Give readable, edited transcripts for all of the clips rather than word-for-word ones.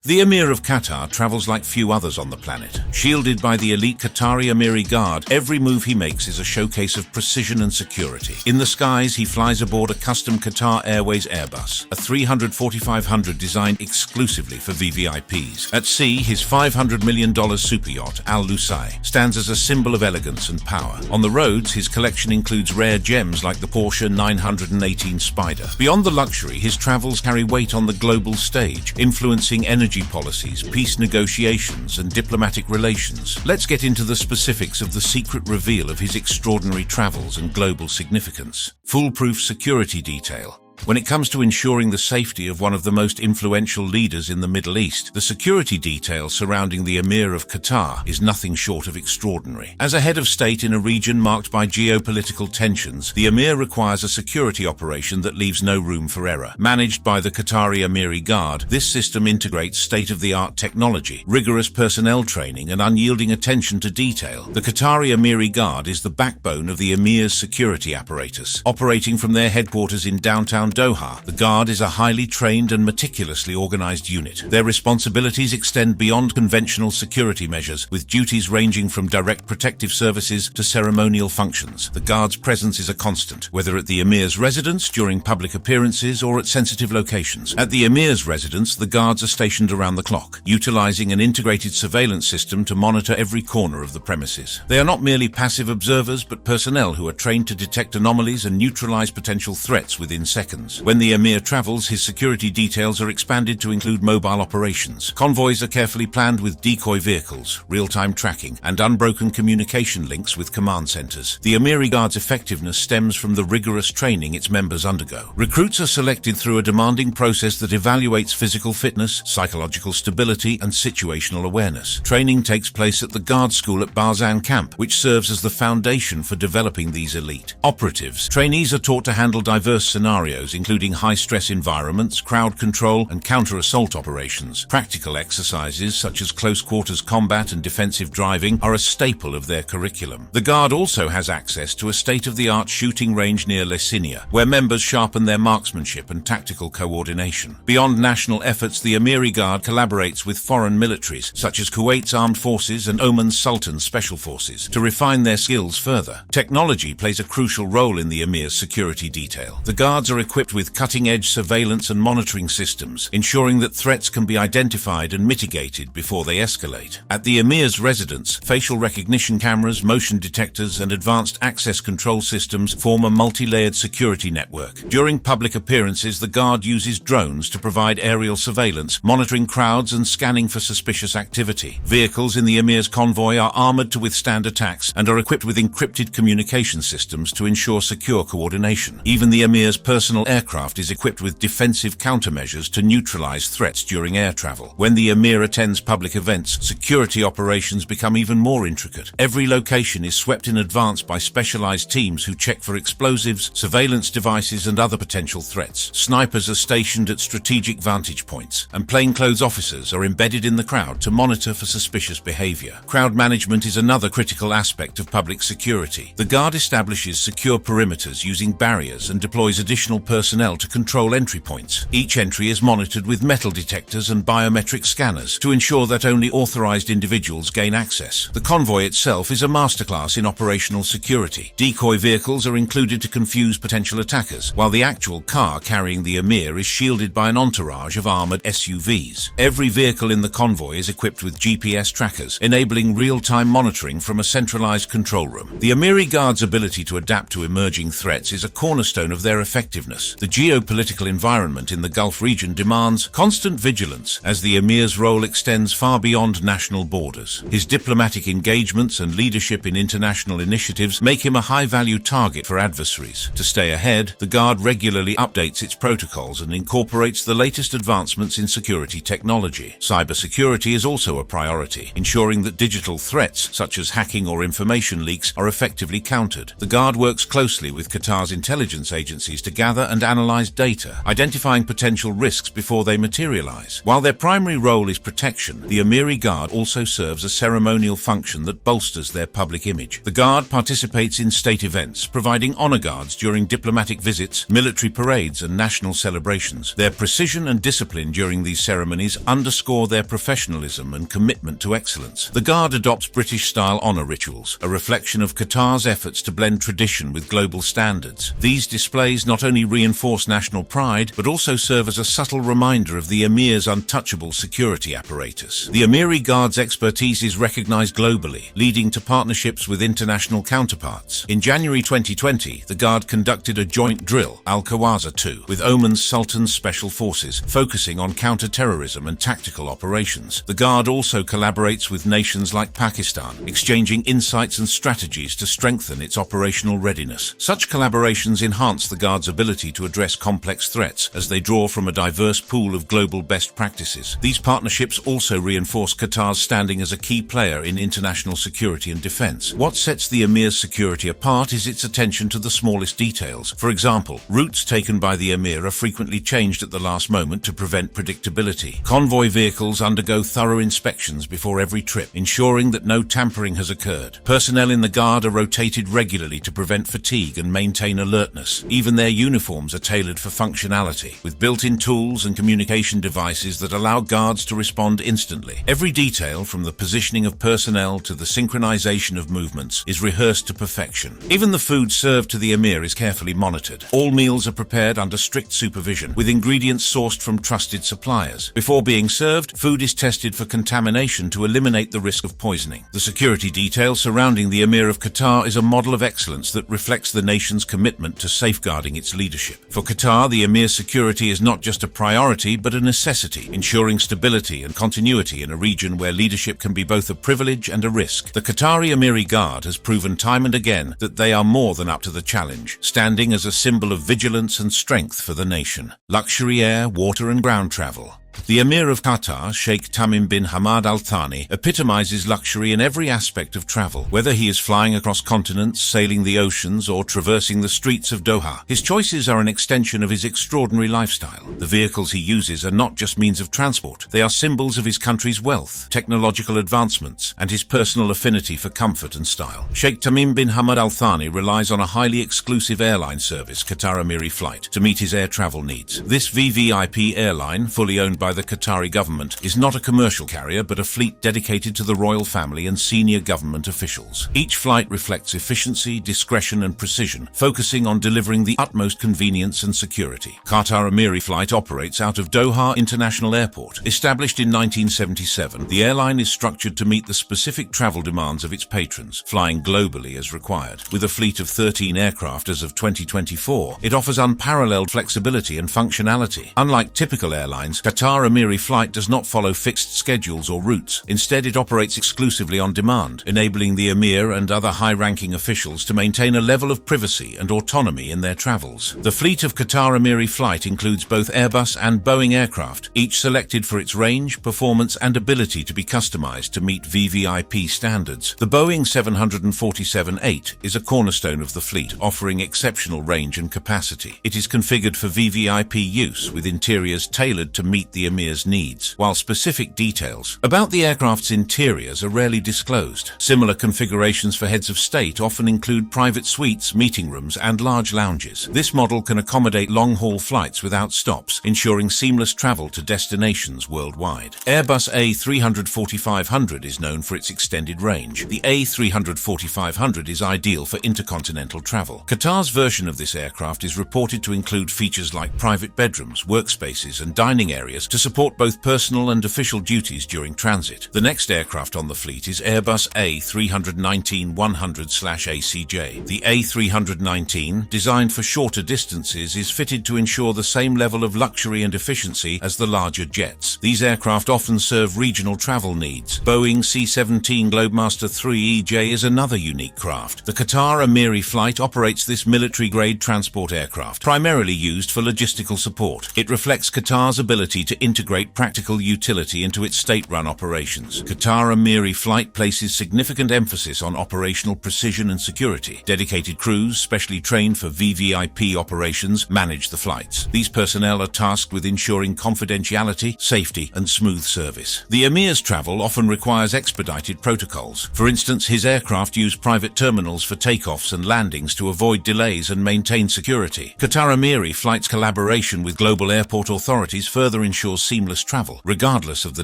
The Emir of Qatar travels like few others on the planet. Shielded by the elite Qatari Emiri Guard, every move he makes is a showcase of precision and security. In the skies, he flies aboard a custom Qatar Airways Airbus, a 300-4500 designed exclusively for VVIPs. At sea, his $500 million super yacht, Al Lusai, stands as a symbol of elegance and power. On the roads, his collection includes rare gems like the Porsche 918 Spider. Beyond the luxury, his travels carry weight on the global stage, influencing energy policies, peace negotiations, and diplomatic relations. Let's get into the specifics of the secret reveal of his extraordinary travels and global significance. Foolproof security detail. When it comes to ensuring the safety of one of the most influential leaders in the Middle East, the security detail surrounding the Emir of Qatar is nothing short of extraordinary. As a head of state in a region marked by geopolitical tensions, the Emir requires a security operation that leaves no room for error. Managed by the Qatari Emiri Guard, this system integrates state-of-the-art technology, rigorous personnel training, and unyielding attention to detail. The Qatari Emiri Guard is the backbone of the Emir's security apparatus. Operating from their headquarters in downtown Doha, the Guard is a highly trained and meticulously organized unit. Their responsibilities extend beyond conventional security measures, with duties ranging from direct protective services to ceremonial functions. The Guard's presence is a constant, whether at the Emir's residence, during public appearances, or at sensitive locations. At the Emir's residence, the Guards are stationed around the clock, utilizing an integrated surveillance system to monitor every corner of the premises. They are not merely passive observers, but personnel who are trained to detect anomalies and neutralize potential threats within seconds. When the Emir travels, his security details are expanded to include mobile operations. Convoys are carefully planned with decoy vehicles, real-time tracking, and unbroken communication links with command centers. The Emiri Guard's effectiveness stems from the rigorous training its members undergo. Recruits are selected through a demanding process that evaluates physical fitness, psychological stability, and situational awareness. Training takes place at the Guard School at Barzan Camp, which serves as the foundation for developing these elite operatives. Trainees are taught to handle diverse scenarios, including high-stress environments, crowd control, and counter-assault operations. Practical exercises such as close-quarters combat and defensive driving are a staple of their curriculum. The Guard also has access to a state-of-the-art shooting range near Lesinia, where members sharpen their marksmanship and tactical coordination. Beyond national efforts, the Emiri Guard collaborates with foreign militaries, such as Kuwait's Armed Forces and Oman's Sultan's Special Forces, to refine their skills further. Technology plays a crucial role in the Emir's security detail. The Guards are equipped with cutting-edge surveillance and monitoring systems, ensuring that threats can be identified and mitigated before they escalate. At the Emir's residence, facial recognition cameras, motion detectors, and advanced access control systems form a multi-layered security network. During public appearances, the Guard uses drones to provide aerial surveillance, monitoring crowds and scanning for suspicious activity. Vehicles in the Emir's convoy are armored to withstand attacks and are equipped with encrypted communication systems to ensure secure coordination. Even the Emir's personal aircraft is equipped with defensive countermeasures to neutralize threats during air travel. When the Emir attends public events, security operations become even more intricate. Every location is swept in advance by specialized teams who check for explosives, surveillance devices, and other potential threats. Snipers are stationed at strategic vantage points, and plainclothes officers are embedded in the crowd to monitor for suspicious behavior. Crowd management is another critical aspect of public security. The Guard establishes secure perimeters using barriers and deploys additional personnel to control entry points. Each entry is monitored with metal detectors and biometric scanners to ensure that only authorized individuals gain access. The convoy itself is a masterclass in operational security. Decoy vehicles are included to confuse potential attackers, while the actual car carrying the Emir is shielded by an entourage of armored SUVs. Every vehicle in the convoy is equipped with GPS trackers, enabling real-time monitoring from a centralized control room. The Emiri Guard's ability to adapt to emerging threats is a cornerstone of their effectiveness. The geopolitical environment in the Gulf region demands constant vigilance, as the Emir's role extends far beyond national borders. His diplomatic engagements and leadership in international initiatives make him a high-value target for adversaries. To stay ahead, the Guard regularly updates its protocols and incorporates the latest advancements in security technology. Cybersecurity is also a priority, ensuring that digital threats, such as hacking or information leaks, are effectively countered. The Guard works closely with Qatar's intelligence agencies to gather and analyze data, identifying potential risks before they materialize. While their primary role is protection, the Emiri Guard also serves a ceremonial function that bolsters their public image. The Guard participates in state events, providing honor guards during diplomatic visits, military parades, and national celebrations. Their precision and discipline during these ceremonies underscore their professionalism and commitment to excellence. The Guard adopts British-style honor rituals, a reflection of Qatar's efforts to blend tradition with global standards. These displays not only reinforce national pride, but also serve as a subtle reminder of the Emir's untouchable security apparatus. The Emiri Guard's expertise is recognized globally, leading to partnerships with international counterparts. In January 2020, the Guard conducted a joint drill, Al-Kawaza 2, with Oman's Sultan's Special Forces, focusing on counter-terrorism and tactical operations. The Guard also collaborates with nations like Pakistan, exchanging insights and strategies to strengthen its operational readiness. Such collaborations enhance the Guard's ability to address complex threats as they draw from a diverse pool of global best practices. These partnerships also reinforce Qatar's standing as a key player in international security and defense. What sets the Emir's security apart is its attention to the smallest details. For example, routes taken by the Emir are frequently changed at the last moment to prevent predictability. Convoy vehicles undergo thorough inspections before every trip, ensuring that no tampering has occurred. Personnel in the Guard are rotated regularly to prevent fatigue and maintain alertness. Even their uniforms are tailored for functionality, with built-in tools and communication devices that allow guards to respond instantly. Every detail, from the positioning of personnel to the synchronization of movements, is rehearsed to perfection. Even the food served to the Emir is carefully monitored. All meals are prepared under strict supervision, with ingredients sourced from trusted suppliers. Before being served, food is tested for contamination to eliminate the risk of poisoning. The security detail surrounding the Emir of Qatar is a model of excellence that reflects the nation's commitment to safeguarding its leadership. For Qatar, the Emir's security is not just a priority, but a necessity, ensuring stability and continuity in a region where leadership can be both a privilege and a risk. The Qatari Emiri Guard has proven time and again that they are more than up to the challenge, standing as a symbol of vigilance and strength for the nation. Luxury air, water and ground travel. The Emir of Qatar, Sheikh Tamim bin Hamad Al Thani, epitomizes luxury in every aspect of travel. Whether he is flying across continents, sailing the oceans, or traversing the streets of Doha, his choices are an extension of his extraordinary lifestyle. The vehicles he uses are not just means of transport. They are symbols of his country's wealth, technological advancements, and his personal affinity for comfort and style. Sheikh Tamim bin Hamad Al Thani relies on a highly exclusive airline service, Qatar Emiri Flight, to meet his air travel needs. This VVIP airline, fully owned by the Qatari government, is not a commercial carrier but a fleet dedicated to the royal family and senior government officials. Each flight reflects efficiency, discretion and precision, focusing on delivering the utmost convenience and security. Qatar Emiri Flight operates out of Doha International Airport. Established in 1977, the airline is structured to meet the specific travel demands of its patrons, flying globally as required. With a fleet of 13 aircraft as of 2024, it offers unparalleled flexibility and functionality. Unlike typical airlines, Qatar Emiri Flight does not follow fixed schedules or routes. Instead, it operates exclusively on demand, enabling the Emir and other high-ranking officials to maintain a level of privacy and autonomy in their travels. The fleet of Qatar Emiri Flight includes both Airbus and Boeing aircraft, each selected for its range, performance and ability to be customized to meet VVIP standards. The Boeing 747-8 is a cornerstone of the fleet, offering exceptional range and capacity. It is configured for VVIP use, with interiors tailored to meet the Emir's needs, while specific details about the aircraft's interiors are rarely disclosed. Similar configurations for heads of state often include private suites, meeting rooms, and large lounges. This model can accommodate long-haul flights without stops, ensuring seamless travel to destinations worldwide. Airbus A340-500 is known for its extended range. The A340-500 is ideal for intercontinental travel. Qatar's version of this aircraft is reported to include features like private bedrooms, workspaces, and dining areas to support both personal and official duties during transit. The next aircraft on the fleet is Airbus A319-100/ACJ. The A319, designed for shorter distances, is fitted to ensure the same level of luxury and efficiency as the larger jets. These aircraft often serve regional travel needs. Boeing C-17 Globemaster III EJ is another unique craft. The Qatar Emiri Flight operates this military-grade transport aircraft, primarily used for logistical support. It reflects Qatar's ability to to integrate practical utility into its state-run operations. Qatar Emiri flight places significant emphasis on operational precision and security. Dedicated crews, specially trained for VVIP operations, manage the flights. These personnel are tasked with ensuring confidentiality, safety, and smooth service. The Emir's travel often requires expedited protocols. For instance, his aircraft use private terminals for takeoffs and landings to avoid delays and maintain security. Qatar Emiri Flight's collaboration with global airport authorities further ensures seamless travel, regardless of the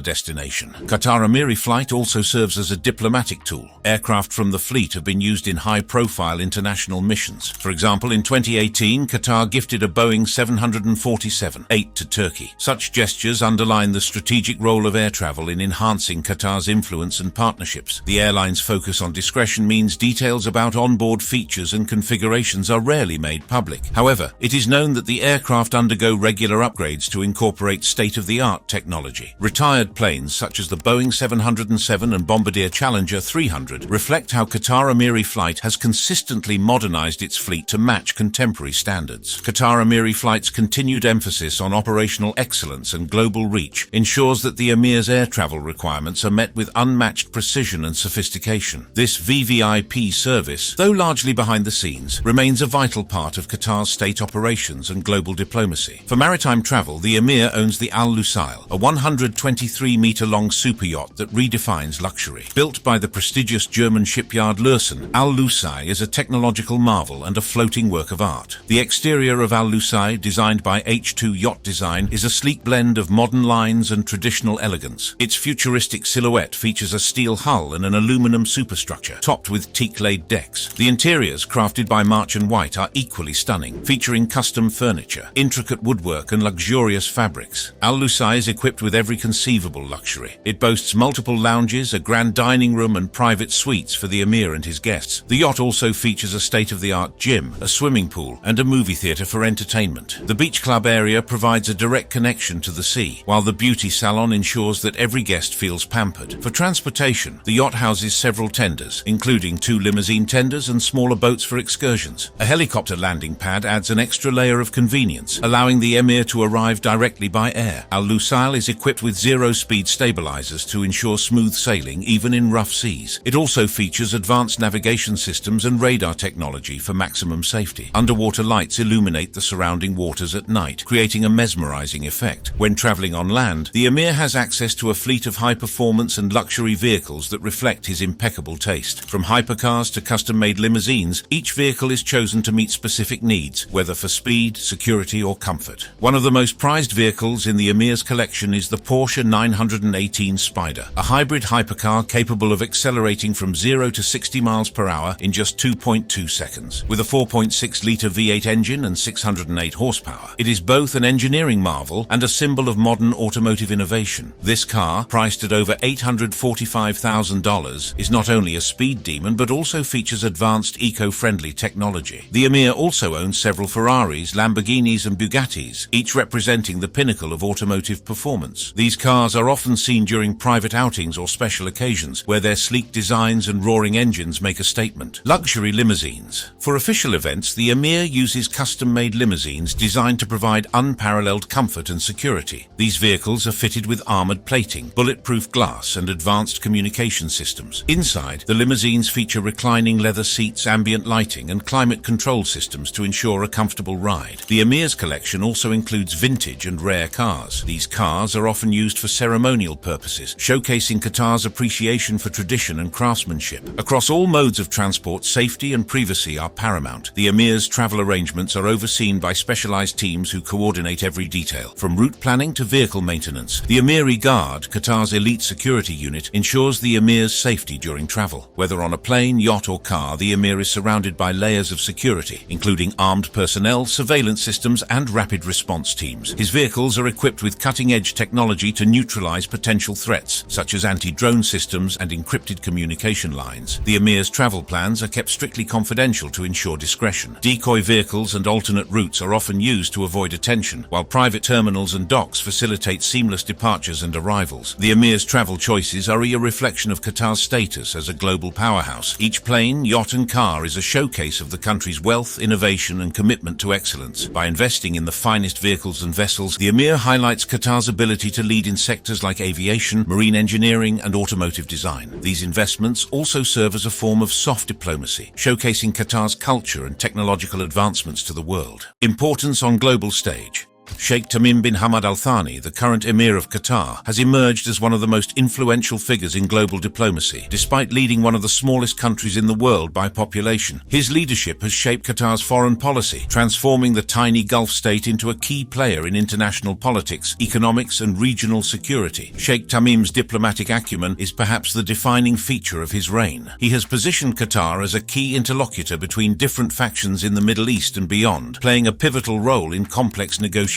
destination. Qatar Emiri Flight also serves as a diplomatic tool. Aircraft from the fleet have been used in high-profile international missions. For example, in 2018, Qatar gifted a Boeing 747-8 to Turkey. Such gestures underline the strategic role of air travel in enhancing Qatar's influence and partnerships. The airline's focus on discretion means details about onboard features and configurations are rarely made public. However, it is known that the aircraft undergo regular upgrades to incorporate state-of-the-art technology. Retired planes such as the Boeing 707 and Bombardier Challenger 300 reflect how Qatar Emiri Flight has consistently modernized its fleet to match contemporary standards. Qatar Emiri Flight's continued emphasis on operational excellence and global reach ensures that the Emir's air travel requirements are met with unmatched precision and sophistication. This VVIP service, though largely behind the scenes, remains a vital part of Qatar's state operations and global diplomacy. For maritime travel, the Emir owns the Al Lusail, a 123-meter-long superyacht that redefines luxury. Built by the prestigious German shipyard Lürssen, Al Lusail is a technological marvel and a floating work of art. The exterior of Al Lusail, designed by H2 Yacht Design, is a sleek blend of modern lines and traditional elegance. Its futuristic silhouette features a steel hull and an aluminum superstructure, topped with teak-laid decks. The interiors, crafted by March & White, are equally stunning, featuring custom furniture, intricate woodwork and luxurious fabrics. Al Lusail is equipped with every conceivable luxury. It boasts multiple lounges, a grand dining room and private suites for the Emir and his guests. The yacht also features a state-of-the-art gym, a swimming pool and a movie theater for entertainment. The beach club area provides a direct connection to the sea, while the beauty salon ensures that every guest feels pampered. For transportation, the yacht houses several tenders, including 2 limousine tenders and smaller boats for excursions. A helicopter landing pad adds an extra layer of convenience, allowing the Emir to arrive directly by air. Al Lusail is equipped with zero-speed stabilizers to ensure smooth sailing even in rough seas. It also features advanced navigation systems and radar technology for maximum safety. Underwater lights illuminate the surrounding waters at night, creating a mesmerizing effect. When traveling on land, the Emir has access to a fleet of high-performance and luxury vehicles that reflect his impeccable taste. From hypercars to custom-made limousines, each vehicle is chosen to meet specific needs, whether for speed, security or comfort. One of the most prized vehicles in the Emir's collection is the Porsche 918 Spider, a hybrid hypercar capable of accelerating from 0 to 60 miles per hour in just 2.2 seconds. With a 4.6-litre V8 engine and 608 horsepower, it is both an engineering marvel and a symbol of modern automotive innovation. This car, priced at over $845,000, is not only a speed demon but also features advanced eco-friendly technology. The Emir also owns several Ferraris, Lamborghinis and Bugattis, each representing the pinnacle of automotive performance. These cars are often seen during private outings or special occasions, where their sleek designs and roaring engines make a statement. Luxury limousines. For official events, the Emir uses custom-made limousines designed to provide unparalleled comfort and security. These vehicles are fitted with armored plating, bulletproof glass and advanced communication systems. Inside, the limousines feature reclining leather seats, ambient lighting and climate control systems to ensure a comfortable ride. The Emir's collection also includes vintage and rare cars. These cars are often used for ceremonial purposes, showcasing Qatar's appreciation for tradition and craftsmanship. Across all modes of transport, safety and privacy are paramount. The Emir's travel arrangements are overseen by specialized teams who coordinate every detail. From route planning to vehicle maintenance, the Emiri Guard, Qatar's elite security unit, ensures the Emir's safety during travel. Whether on a plane, yacht or car, the Emir is surrounded by layers of security, including armed personnel, surveillance systems and rapid response teams. His vehicles are equipped with cutting-edge technology to neutralize potential threats, such as anti-drone systems and encrypted communication lines. The Emir's travel plans are kept strictly confidential to ensure discretion. Decoy vehicles and alternate routes are often used to avoid attention, while private terminals and docks facilitate seamless departures and arrivals. The Emir's travel choices are a reflection of Qatar's status as a global powerhouse. Each plane, yacht and car is a showcase of the country's wealth, innovation and commitment to excellence. By investing in the finest vehicles and vessels, the Emir highlights highlights Qatar's ability to lead in sectors like aviation, marine engineering, and automotive design. These investments also serve as a form of soft diplomacy, showcasing Qatar's culture and technological advancements to the world. Importance on global stage. Sheikh Tamim bin Hamad Al Thani, the current Emir of Qatar, has emerged as one of the most influential figures in global diplomacy, despite leading one of the smallest countries in the world by population. His leadership has shaped Qatar's foreign policy, transforming the tiny Gulf state into a key player in international politics, economics, and regional security. Sheikh Tamim's diplomatic acumen is perhaps the defining feature of his reign. He has positioned Qatar as a key interlocutor between different factions in the Middle East and beyond, playing a pivotal role in complex negotiations.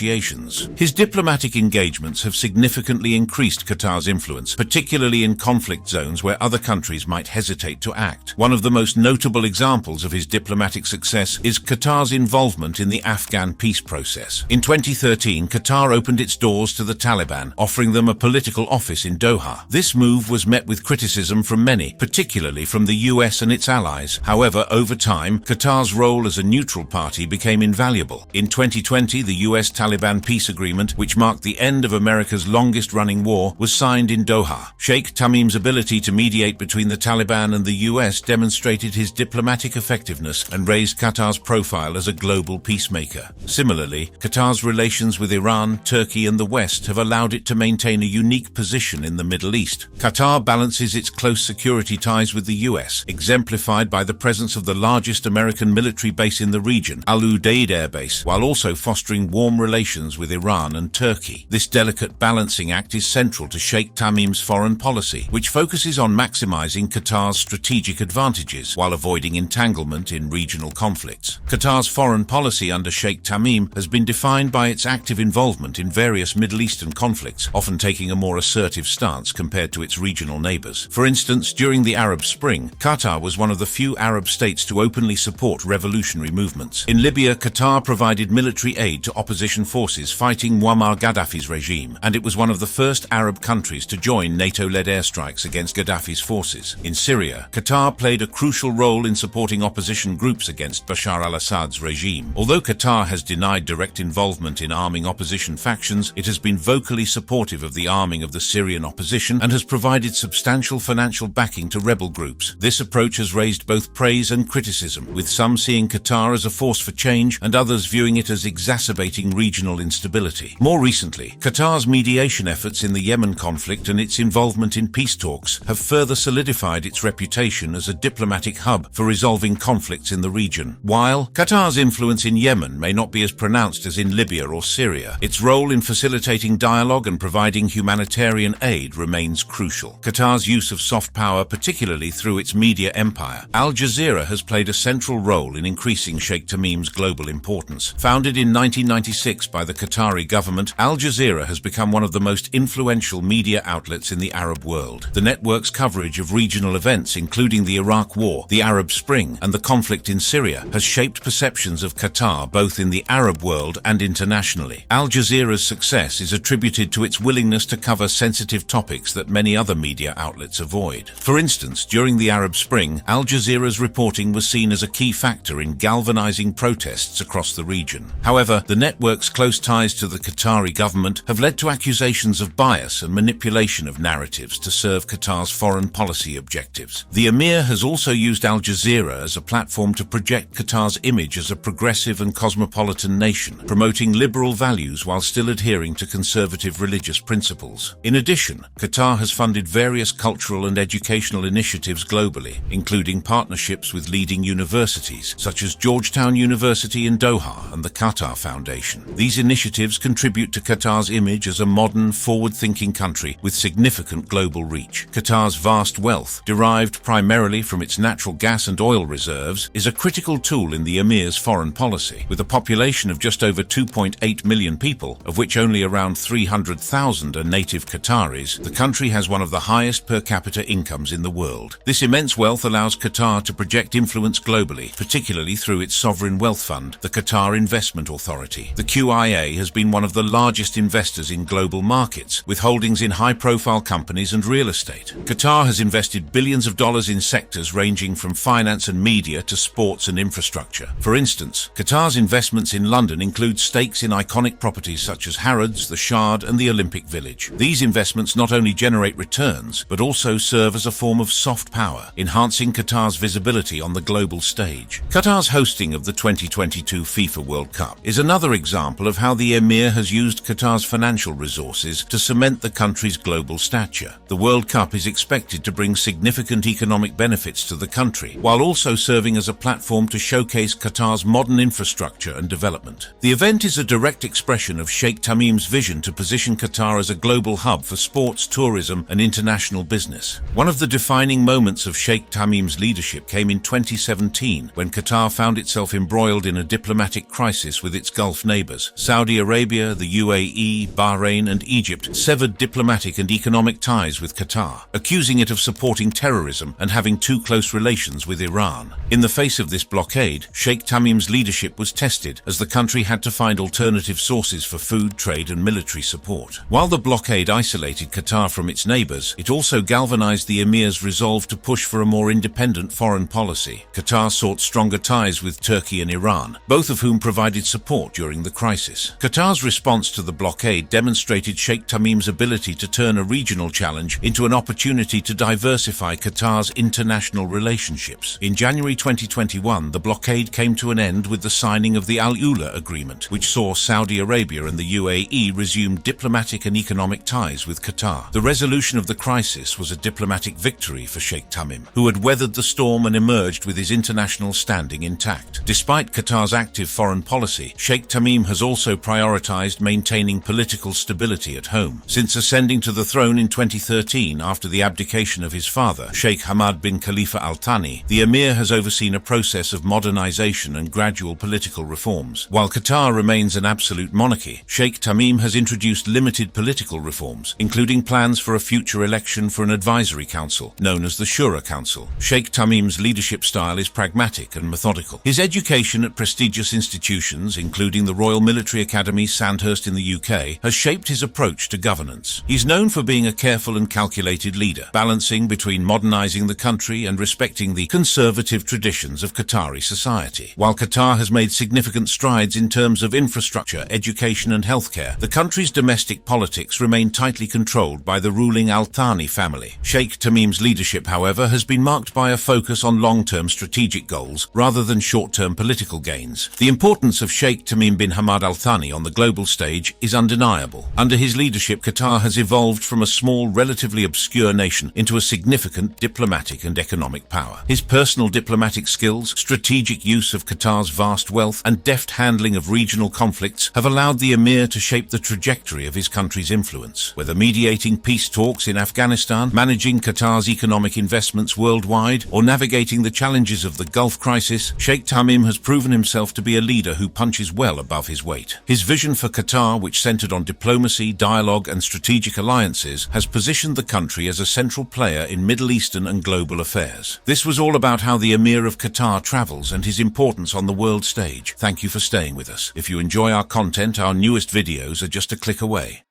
His diplomatic engagements have significantly increased Qatar's influence, particularly in conflict zones where other countries might hesitate to act. One of the most notable examples of his diplomatic success is Qatar's involvement in the Afghan peace process. In 2013, Qatar opened its doors to the Taliban, offering them a political office in Doha. This move was met with criticism from many, particularly from the US and its allies. However, over time, Qatar's role as a neutral party became invaluable. In 2020, the US-Taliban peace agreement, which marked the end of America's longest-running war, was signed in Doha. Sheikh Tamim's ability to mediate between the Taliban and the US demonstrated his diplomatic effectiveness and raised Qatar's profile as a global peacemaker. Similarly, Qatar's relations with Iran, Turkey, and the West have allowed it to maintain a unique position in the Middle East. Qatar balances its close security ties with the US, exemplified by the presence of the largest American military base in the region, Al Udeid Air Base, while also fostering warm relations with Iran and Turkey. This delicate balancing act is central to Sheikh Tamim's foreign policy, which focuses on maximizing Qatar's strategic advantages while avoiding entanglement in regional conflicts. Qatar's foreign policy under Sheikh Tamim has been defined by its active involvement in various Middle Eastern conflicts, often taking a more assertive stance compared to its regional neighbors. For instance, during the Arab Spring, Qatar was one of the few Arab states to openly support revolutionary movements. In Libya, Qatar provided military aid to opposition forces fighting Muammar Gaddafi's regime, and it was one of the first Arab countries to join NATO-led airstrikes against Gaddafi's forces. In Syria, Qatar played a crucial role in supporting opposition groups against Bashar al-Assad's regime. Although Qatar has denied direct involvement in arming opposition factions, it has been vocally supportive of the arming of the Syrian opposition and has provided substantial financial backing to rebel groups. This approach has raised both praise and criticism, with some seeing Qatar as a force for change and others viewing it as exacerbating regional instability. More recently, Qatar's mediation efforts in the Yemen conflict and its involvement in peace talks have further solidified its reputation as a diplomatic hub for resolving conflicts in the region. While Qatar's influence in Yemen may not be as pronounced as in Libya or Syria, its role in facilitating dialogue and providing humanitarian aid remains crucial. Qatar's use of soft power, particularly through its media empire, Al Jazeera has played a central role in increasing Sheikh Tamim's global importance. Founded in 1996 by the Qatari government, Al Jazeera has become one of the most influential media outlets in the Arab world. The network's coverage of regional events, including the Iraq War, the Arab Spring, and the conflict in Syria, has shaped perceptions of Qatar both in the Arab world and internationally. Al Jazeera's success is attributed to its willingness to cover sensitive topics that many other media outlets avoid. For instance, during the Arab Spring, Al Jazeera's reporting was seen as a key factor in galvanizing protests across the region. However, the network's close ties to the Qatari government have led to accusations of bias and manipulation of narratives to serve Qatar's foreign policy objectives. The Emir has also used Al Jazeera as a platform to project Qatar's image as a progressive and cosmopolitan nation, promoting liberal values while still adhering to conservative religious principles. In addition, Qatar has funded various cultural and educational initiatives globally, including partnerships with leading universities such as Georgetown University in Doha and the Qatar Foundation. These initiatives contribute to Qatar's image as a modern, forward-thinking country with significant global reach. Qatar's vast wealth, derived primarily from its natural gas and oil reserves, is a critical tool in the Emir's foreign policy. With a population of just over 2.8 million people, of which only around 300,000 are native Qataris, the country has one of the highest per capita incomes in the world. This immense wealth allows Qatar to project influence globally, particularly through its sovereign wealth fund, the Qatar Investment Authority. The QIA has been one of the largest investors in global markets, with holdings in high-profile companies and real estate. Qatar has invested billions of dollars in sectors ranging from finance and media to sports and infrastructure. For instance, Qatar's investments in London include stakes in iconic properties such as Harrods, the Shard, and the Olympic Village. These investments not only generate returns, but also serve as a form of soft power, enhancing Qatar's visibility on the global stage. Qatar's hosting of the 2022 FIFA World Cup is another example of how the Emir has used Qatar's financial resources to cement the country's global stature. The World Cup is expected to bring significant economic benefits to the country, while also serving as a platform to showcase Qatar's modern infrastructure and development. The event is a direct expression of Sheikh Tamim's vision to position Qatar as a global hub for sports, tourism, and international business. One of the defining moments of Sheikh Tamim's leadership came in 2017, when Qatar found itself embroiled in a diplomatic crisis with its Gulf neighbors. Saudi Arabia, the UAE, Bahrain, and Egypt severed diplomatic and economic ties with Qatar, accusing it of supporting terrorism and having too close relations with Iran. In the face of this blockade, Sheikh Tamim's leadership was tested as the country had to find alternative sources for food, trade, and military support. While the blockade isolated Qatar from its neighbors, it also galvanized the Emir's resolve to push for a more independent foreign policy. Qatar sought stronger ties with Turkey and Iran, both of whom provided support during the crisis. Qatar's response to the blockade demonstrated Sheikh Tamim's ability to turn a regional challenge into an opportunity to diversify Qatar's international relationships. In January 2021, the blockade came to an end with the signing of the Al Ula Agreement, which saw Saudi Arabia and the UAE resume diplomatic and economic ties with Qatar. The resolution of the crisis was a diplomatic victory for Sheikh Tamim, who had weathered the storm and emerged with his international standing intact. Despite Qatar's active foreign policy, Sheikh Tamim has also prioritized maintaining political stability at home. Since ascending to the throne in 2013 after the abdication of his father, Sheikh Hamad bin Khalifa Al Thani, the Emir has overseen a process of modernization and gradual political reforms. While Qatar remains an absolute monarchy, Sheikh Tamim has introduced limited political reforms, including plans for a future election for an advisory council, known as the Shura Council. Sheikh Tamim's leadership style is pragmatic and methodical. His education at prestigious institutions, including the Royal Military Academy Sandhurst in the UK, has shaped his approach to governance. He's known for being a careful and calculated leader, balancing between modernizing the country and respecting the conservative traditions of Qatari society. While Qatar has made significant strides in terms of infrastructure, education, and healthcare, the country's domestic politics remain tightly controlled by the ruling Al Thani family. Sheikh Tamim's leadership, however, has been marked by a focus on long-term strategic goals rather than short-term political gains. The importance of Sheikh Tamim bin Hamad Al Thani on the global stage is undeniable. Under his leadership, Qatar has evolved from a small, relatively obscure nation into a significant diplomatic and economic power. His personal diplomatic skills, strategic use of Qatar's vast wealth, and deft handling of regional conflicts have allowed the Emir to shape the trajectory of his country's influence. Whether mediating peace talks in Afghanistan, managing Qatar's economic investments worldwide, or navigating the challenges of the Gulf crisis, Sheikh Tamim has proven himself to be a leader who punches well above his weight. His vision for Qatar, which centered on diplomacy, dialogue, and strategic alliances, has positioned the country as a central player in Middle Eastern and global affairs. This was all about how the Emir of Qatar travels and his importance on the world stage. Thank you for staying with us. If you enjoy our content, our newest videos are just a click away.